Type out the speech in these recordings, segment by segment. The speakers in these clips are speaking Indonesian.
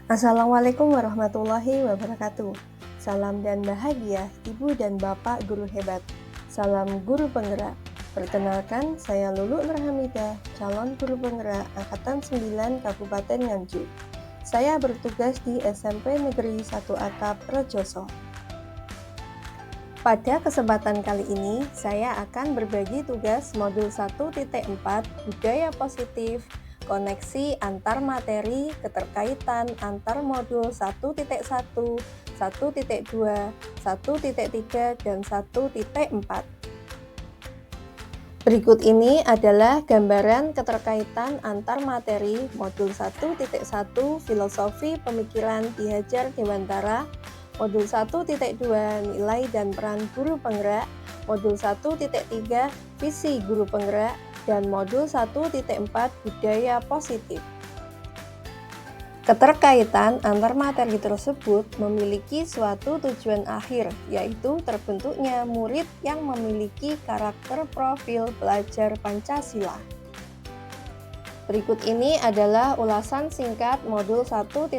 Assalamualaikum warahmatullahi wabarakatuh. Salam dan bahagia, Ibu dan Bapak guru hebat. Salam guru penggerak. Perkenalkan, saya Lulu Nurhamidah, calon guru penggerak Angkatan 9 Kabupaten Nganjuk. Saya bertugas di SMP Negeri 1 Atap Rejoso. Pada kesempatan kali ini, saya akan berbagi tugas modul 1.4 Budaya Positif, koneksi antar materi, keterkaitan antar modul 1.1, 1.2, 1.3, dan 1.4. Berikut ini adalah gambaran keterkaitan antar materi modul 1.1 Filosofi Pemikiran Ki Hajar Dewantara, modul 1.2 Nilai dan Peran Guru Penggerak, modul 1.3 Visi Guru Penggerak, dan modul 1.4 Budaya Positif. Keterkaitan antar materi tersebut memiliki suatu tujuan akhir, yaitu terbentuknya murid yang memiliki karakter profil pelajar Pancasila. Berikut ini adalah ulasan singkat modul 1.1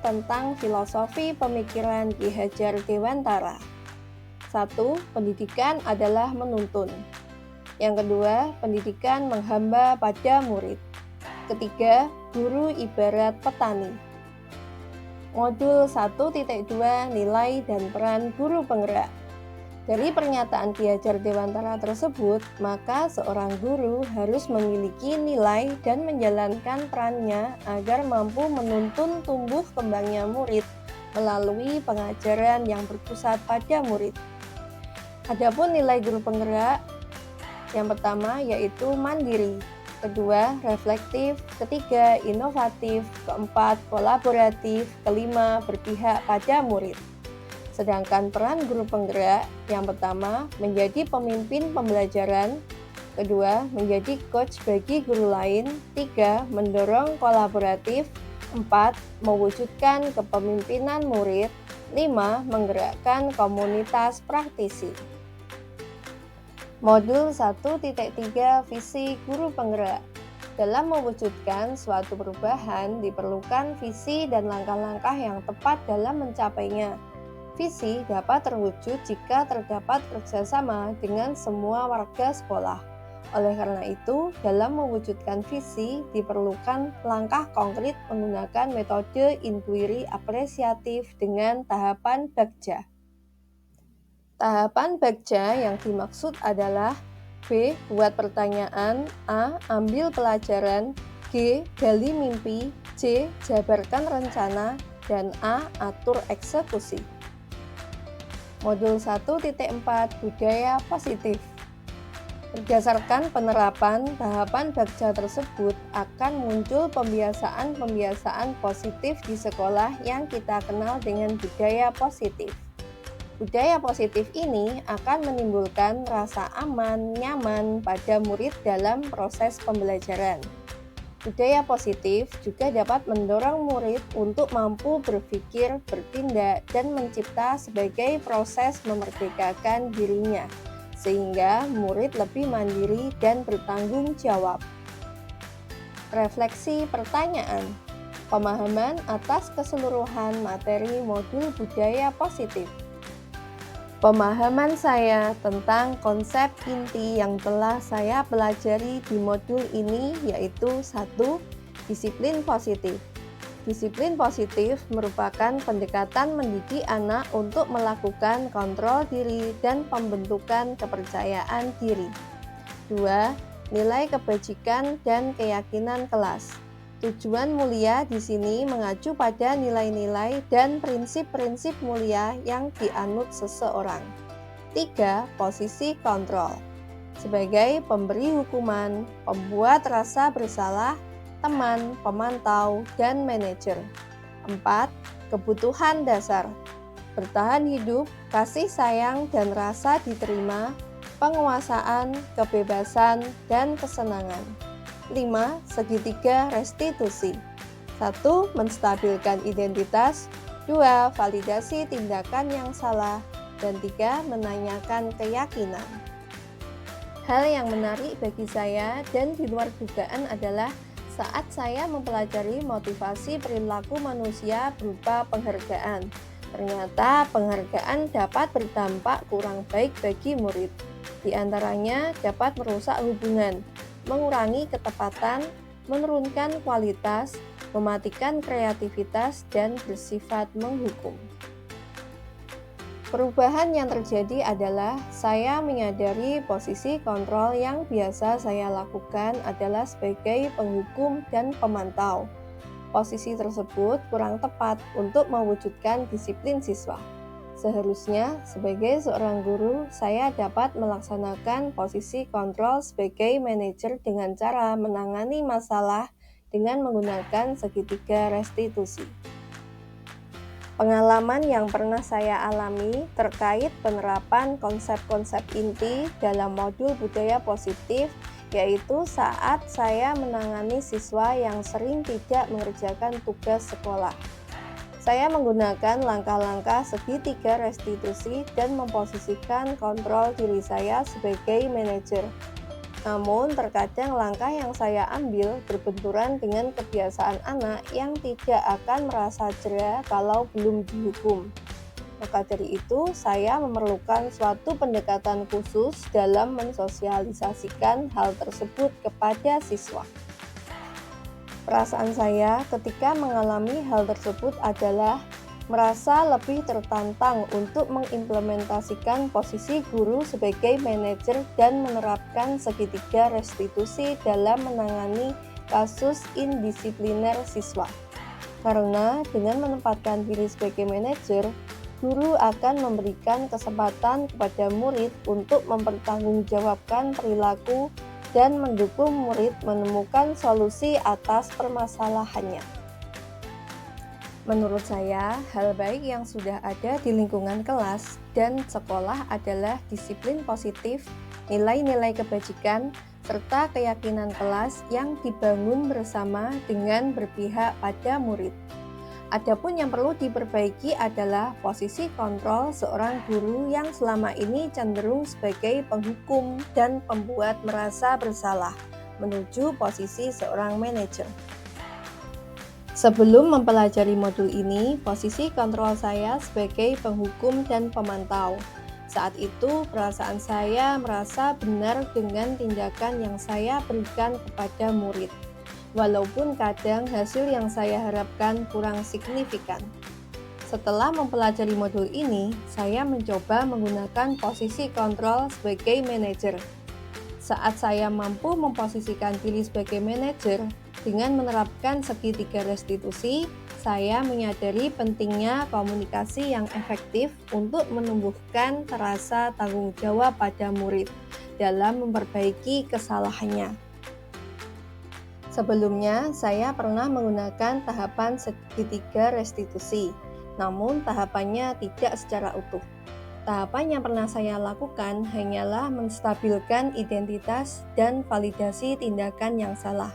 tentang filosofi pemikiran Ki Hajar Dewantara. 1. Pendidikan adalah menuntun. Yang kedua, pendidikan menghamba pada murid. Ketiga, guru ibarat petani. Modul 1.2 Nilai dan Peran Guru Penggerak. Dari pernyataan Ki Hajar Dewantara tersebut, maka seorang guru harus memiliki nilai dan menjalankan perannya agar mampu menuntun tumbuh kembangnya murid melalui pengajaran yang berpusat pada murid. Adapun nilai guru penggerak, yang pertama yaitu mandiri, kedua reflektif, ketiga inovatif, keempat kolaboratif, kelima berpihak pada murid. Sedangkan peran guru penggerak, yang pertama menjadi pemimpin pembelajaran, kedua menjadi coach bagi guru lain, tiga mendorong kolaboratif, empat mewujudkan kepemimpinan murid, lima menggerakkan komunitas praktisi. Modul 1.3 Visi Guru Penggerak. Dalam mewujudkan suatu perubahan diperlukan visi dan langkah-langkah yang tepat dalam mencapainya. Visi dapat terwujud jika terdapat kerjasama dengan semua warga sekolah. Oleh karena itu, dalam mewujudkan visi diperlukan langkah konkret menggunakan metode inquiry apresiatif dengan tahapan bagja. Tahapan bagja yang dimaksud adalah B. Buat pertanyaan, A. Ambil pelajaran, G. Gali mimpi, C. Jabarkan rencana, dan A. Atur eksekusi. Modul 1.4 Budaya Positif. Berdasarkan penerapan tahapan bagja tersebut akan muncul pembiasaan-pembiasaan positif di sekolah yang kita kenal dengan budaya positif. Budaya positif ini akan menimbulkan rasa aman, nyaman pada murid dalam proses pembelajaran. Budaya positif juga dapat mendorong murid untuk mampu berpikir, bertindak, dan mencipta sebagai proses memerdekakan dirinya, sehingga murid lebih mandiri dan bertanggung jawab. Refleksi pertanyaan. Pemahaman atas keseluruhan materi modul budaya positif. Pemahaman saya tentang konsep inti yang telah saya pelajari di modul ini yaitu 1. Disiplin positif. Disiplin positif merupakan pendekatan mendidik anak untuk melakukan kontrol diri dan pembentukan kepercayaan diri. 2. Nilai kebajikan dan keyakinan kelas. Tujuan mulia di sini mengacu pada nilai-nilai dan prinsip-prinsip mulia yang dianut seseorang. 3. Posisi kontrol. Sebagai pemberi hukuman, pembuat rasa bersalah, teman, pemantau, dan manajer. 4. Kebutuhan dasar. Bertahan hidup, kasih sayang dan rasa diterima, penguasaan, kebebasan, dan kesenangan. 5. Segitiga restitusi. 1. Menstabilkan identitas. 2. Validasi tindakan yang salah. Dan 3. Menanyakan keyakinan. Hal yang menarik bagi saya dan di luar dugaan adalah saat saya mempelajari motivasi perilaku manusia berupa penghargaan. Ternyata penghargaan dapat berdampak kurang baik bagi murid. Di antaranya dapat merusak hubungan, mengurangi ketepatan, menurunkan kualitas, mematikan kreativitas, dan bersifat menghukum. Perubahan yang terjadi adalah saya menyadari posisi kontrol yang biasa saya lakukan adalah sebagai penghukum dan pemantau. Posisi tersebut kurang tepat untuk mewujudkan disiplin siswa. Seharusnya, sebagai seorang guru, saya dapat melaksanakan posisi kontrol sebagai manajer dengan cara menangani masalah dengan menggunakan segitiga restitusi. Pengalaman yang pernah saya alami terkait penerapan konsep-konsep inti dalam modul budaya positif, yaitu saat saya menangani siswa yang sering tidak mengerjakan tugas sekolah. Saya menggunakan langkah-langkah segitiga restitusi dan memposisikan kontrol diri saya sebagai manajer. Namun, terkadang langkah yang saya ambil berbenturan dengan kebiasaan anak yang tidak akan merasa jera kalau belum dihukum. Maka dari itu, saya memerlukan suatu pendekatan khusus dalam mensosialisasikan hal tersebut kepada siswa. Perasaan saya ketika mengalami hal tersebut adalah merasa lebih tertantang untuk mengimplementasikan posisi guru sebagai manajer dan menerapkan segitiga restitusi dalam menangani kasus indisipliner siswa. Karena dengan menempatkan diri sebagai manajer, guru akan memberikan kesempatan kepada murid untuk mempertanggungjawabkan perilaku dan mendukung murid menemukan solusi atas permasalahannya. Menurut saya, hal baik yang sudah ada di lingkungan kelas dan sekolah adalah disiplin positif, nilai-nilai kebajikan, serta keyakinan kelas yang dibangun bersama dengan berpihak pada murid. Adapun yang perlu diperbaiki adalah posisi kontrol seorang guru yang selama ini cenderung sebagai penghukum dan pembuat merasa bersalah, menuju posisi seorang manajer. Sebelum mempelajari modul ini, posisi kontrol saya sebagai penghukum dan pemantau. Saat itu, perasaan saya merasa benar dengan tindakan yang saya berikan kepada murid, walaupun kadang hasil yang saya harapkan kurang signifikan. Setelah mempelajari modul ini, saya mencoba menggunakan posisi kontrol sebagai manajer. Saat saya mampu memposisikan diri sebagai manajer, dengan menerapkan segitiga restitusi, saya menyadari pentingnya komunikasi yang efektif untuk menumbuhkan rasa tanggung jawab pada murid dalam memperbaiki kesalahannya. Sebelumnya, saya pernah menggunakan tahapan segitiga restitusi, namun tahapannya tidak secara utuh. Tahapan yang pernah saya lakukan hanyalah menstabilkan identitas dan validasi tindakan yang salah.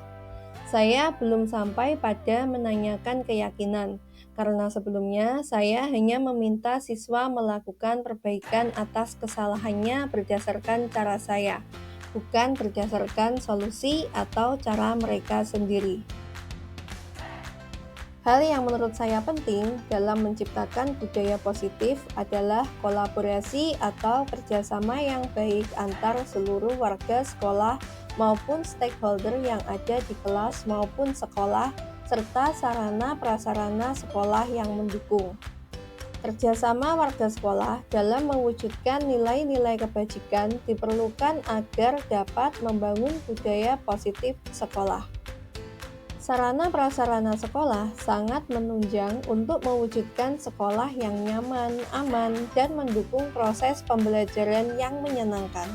Saya belum sampai pada menanyakan keyakinan, karena sebelumnya saya hanya meminta siswa melakukan perbaikan atas kesalahannya berdasarkan cara saya, bukan berdasarkan solusi atau cara mereka sendiri. Hal yang menurut saya penting dalam menciptakan budaya positif adalah kolaborasi atau kerjasama yang baik antar seluruh warga sekolah maupun stakeholder yang ada di kelas maupun sekolah, serta sarana-prasarana sekolah yang mendukung. Kerjasama warga sekolah dalam mewujudkan nilai-nilai kebajikan diperlukan agar dapat membangun budaya positif sekolah. Sarana-prasarana sekolah sangat menunjang untuk mewujudkan sekolah yang nyaman, aman, dan mendukung proses pembelajaran yang menyenangkan.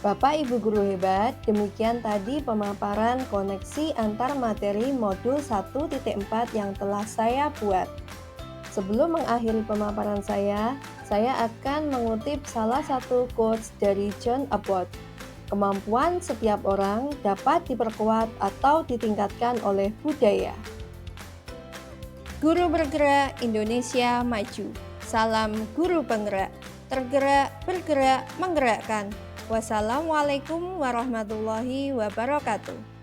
Bapak Ibu guru hebat, demikian tadi pemaparan koneksi antar materi modul 1.4 yang telah saya buat. Sebelum mengakhiri pemaparan saya akan mengutip salah satu quotes dari John Abbott. Kemampuan setiap orang dapat diperkuat atau ditingkatkan oleh budaya. Guru bergerak, Indonesia maju. Salam guru penggerak, tergerak, bergerak, menggerakkan. Wassalamualaikum warahmatullahi wabarakatuh.